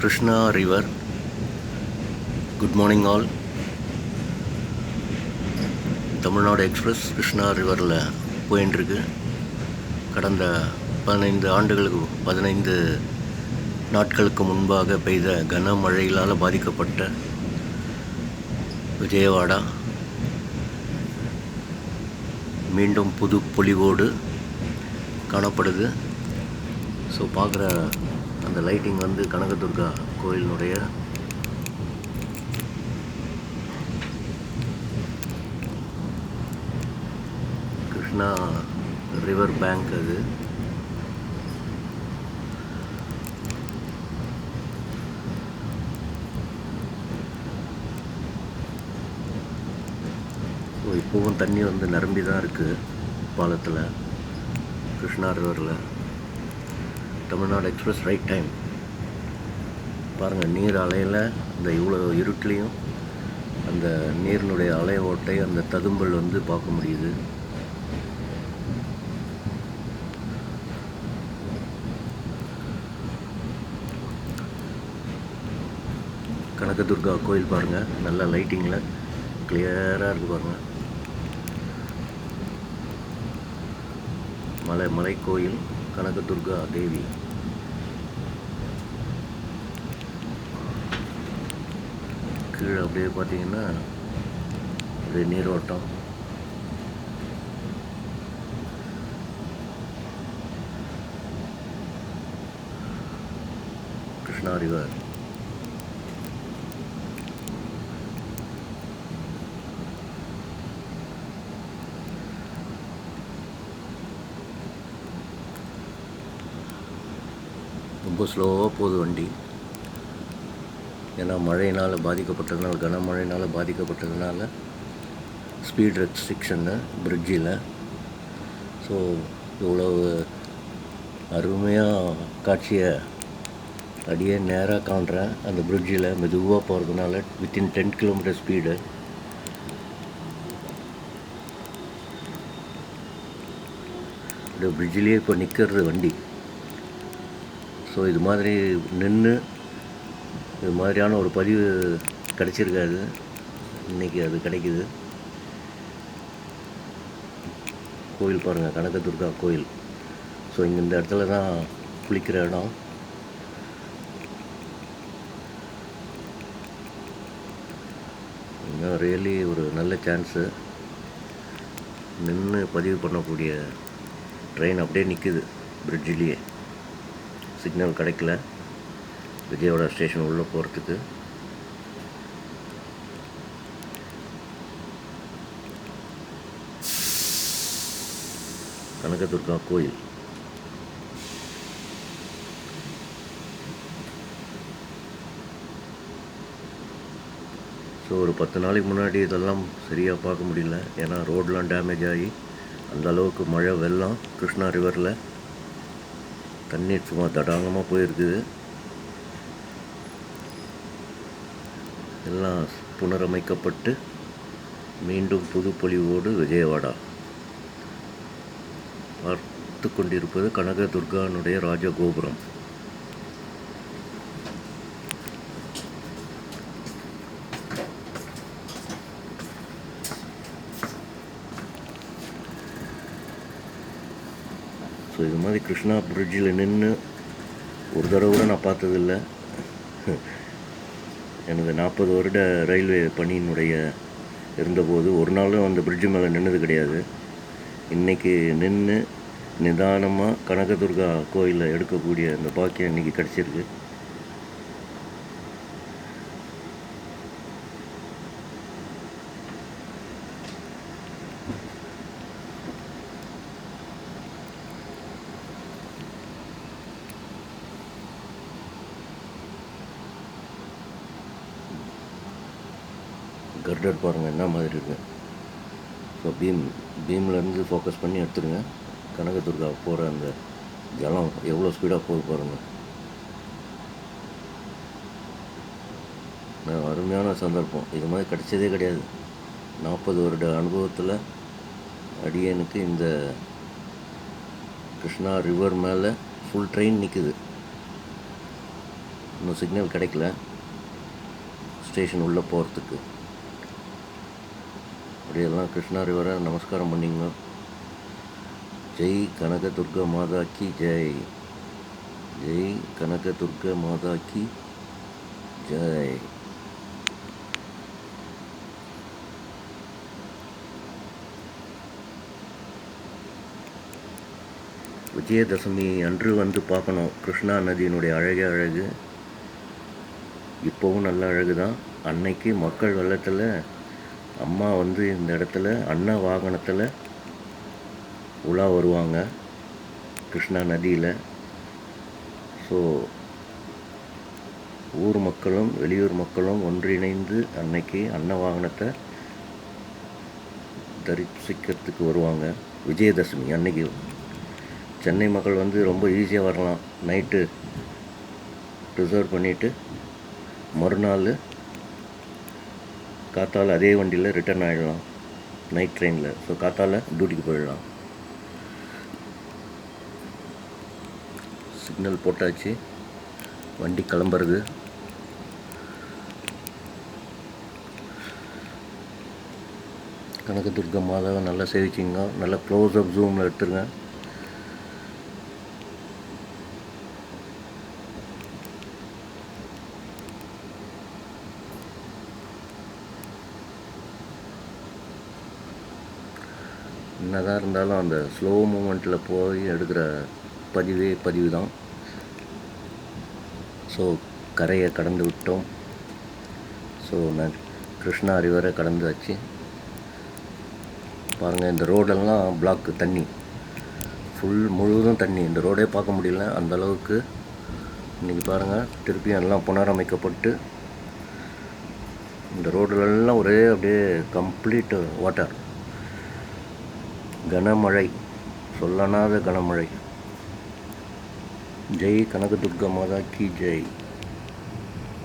Krishna river. Good morning all. Tamil Nadu express Krishna ரிவரில் போயின்ட்டுருக்கு. கடந்த 15 நாட்களுக்கு முன்பாக பெய்த கனமழையினால் பாதிக்கப்பட்ட விஜயவாடா மீண்டும் புது பொலிவோடு காணப்படுது. ஸோ பார்க்குற அந்த லைட்டிங் வந்து கனகதுர்கா கோயிலினுடைய கிருஷ்ணா ரிவர் பேங்க். அது ஸோ இப்போவும் தண்ணி வந்து நிரம்பி தான் இருக்குது பாலத்தில், கிருஷ்ணா ரிவரில். Tamil Nadu express right time. பாருங்கள், நீர் அலையில் அந்த இவ்வளோ இருட்டிலையும் அந்த நீரினுடைய அலை ஓட்டை, அந்த ததும்பல் வந்து பார்க்க முடியுது. கனகதுர்கா கோயில் பாருங்கள், நல்ல லைட்டிங்கில் கிளியராக இருக்குது பாருங்கள். மலை கோயில் கனகதுர்கா தேவி. கீழே அப்படியே பார்த்தீங்கன்னா அப்படியே நீரோட்டம். கிருஷ்ணா ரிவர். ரொம்ப ஸ்லோவாக போகுது வண்டி. ஏன்னா மழையினால் பாதிக்கப்பட்டதுனால, கனமழையினால் பாதிக்கப்பட்டதுனால ஸ்பீட் ரெஸ்ட்ரிக்ஷன்னு பிரிட்ஜில். ஸோ இவ்வளோ அருமையாக காட்சியை அப்படியே நேராக காண்றேன். அந்த பிரிட்ஜில் மெதுவாக போகிறதுனால வித்தின் 10 கிலோமீட்டர் ஸ்பீடு. இந்த பிரிட்ஜிலேயே இப்போ நிற்கிறது வண்டி. ஸோ இது மாதிரி நின்று இது மாதிரியான ஒரு பதிவு கிடச்சிருக்காது. இன்றைக்கி அது கிடைக்கிது. கோயில் பாருங்கள், கனகதுர்கா கோயில். ஸோ இங்கே இந்த இடத்துல தான் குளிக்கிற இடம். இன்னும் ரியலி ஒரு நல்ல சான்ஸு. நின்று பதிவு பண்ணக்கூடிய ட்ரெயின் அப்படியே நிற்குது பிரிட்ஜிலேயே. சிக்னல் கிடைக்கல விஜயவாடா ஸ்டேஷன் உள்ளே போகிறதுக்கு. கனகதுர்கா கோயில். ஸோ ஒரு 10 நாளைக்கு முன்னாடி இதெல்லாம் சரியாக பார்க்க முடியல. ஏன்னா ரோடெலாம் டேமேஜ் ஆகி அந்த அளவுக்கு மழை வெள்ளம் கிருஷ்ணா ரிவரில் தண்ணீர் சும்மா தடாங்கமாக போயிருக்குது. எல்லாம் புனரமைக்கப்பட்டு மீண்டும் புது பொலிவோடு விஜயவாடா. பார்த்து கொண்டிருப்பது கனகதுர்கானுடைய ராஜகோபுரம். ஸோ இது மாதிரி கிருஷ்ணா பிரிட்ஜில் நின்று ஒரு தடவை கூட நான் பார்த்ததில்லை. எனது 40 வருட ரயில்வே பணியினுடைய இருந்தபோது ஒரு நாளும் அந்த பிரிட்ஜு மேலே நின்னது கிடையாது. இன்றைக்கி நின்று நிதானமாக கனகதுர்கா கோயிலில் எடுக்கக்கூடிய அந்த பாக்கியம் இன்றைக்கி கிடச்சிருக்கு. கர்டர் பாருங்கள் என்ன மாதிரி இருக்குது. ஸோ பீம்லேருந்து ஃபோக்கஸ் பண்ணி எடுத்துருங்க. கனகதுர்கா போகிற அந்த ஜலம் எவ்வளோ ஸ்பீடாக போகுது பாருங்கள். அருமையான சந்தர்ப்பம். இது மாதிரி கிடைச்சதே கிடையாது. 40 வருட அனுபவத்தில் அடியனுக்கு இந்த கிருஷ்ணா ரிவர் மேலே ஃபுல் ட்ரெயின் நிற்குது. இன்னும் சிக்னல் கிடைக்கல ஸ்டேஷன் உள்ளே போகிறதுக்கு. அப்படியெல்லாம் கிருஷ்ணா ரிவரை நமஸ்காரம் பண்ணிங்க. ஜெய் கனக துர்கா மாதா கி ஜெய். ஜெய் கனக துர்கா மாதா கி ஜெய். விஜயதசமி அன்று வந்து பார்க்கணும். கிருஷ்ணா நதியினுடைய அழகே அழகு. இப்போவும் நல்ல அழகு தான். அன்னைக்கு மக்கள் வெள்ளத்தில் அம்மா வந்து இந்த இடத்துல அன்ன வாகனத்தில் உலா வருவாங்க கிருஷ்ணா நதியில். ஸோ ஊர் மக்களும் வெளியூர் மக்களும் ஒன்றிணைந்து அன்னைக்கு அன்ன வாகனத்தை தரிசிக்கிறதுக்கு வருவாங்க. விஜயதசமி அன்னைக்கு சென்னை மக்கள் வந்து ரொம்ப ஈஸியாக வரலாம். நைட்டு ரிசர்வ் பண்ணிவிட்டு மறுநாள் காத்தால் அதே வண்டியில் ரிட்டர்ன் ஆகிடலாம் நைட் ட்ரெயினில். ஸோ காத்தால் டியூட்டிக்கு போயிடலாம். சிக்னல் போட்டாச்சு, வண்டி கிளம்புறது. கனகதுர்கா மாதாவை நல்லா சேவிச்சிங்க. நல்லா க்ளோஸ் அப் ஜூமில் எடுத்துருங்க. என்னதான் இருந்தாலும் அந்த ஸ்லோ மூமெண்ட்டில் போய் எடுக்கிற பதிவு தான். ஸோ கரையை கடந்து விட்டோம். ஸோ நான் கிருஷ்ணா ரிவரை கடந்து வச்சு பாருங்கள். இந்த ரோடெல்லாம் பிளாக்கு, தண்ணி முழுவதும் தண்ணி. இந்த ரோடே பார்க்க முடியல அந்தளவுக்கு. இன்றைக்கி பாருங்கள், திருப்பியும் எல்லாம் புனரமைக்கப்பட்டு இந்த ரோடுலெல்லாம் ஒரே அப்படியே கம்ப்ளீட் வாட்டர். கனமழை, சொல்லனாத கனமழை. ஜெய் கனகதுர்கா மாதா கி ஜெய்.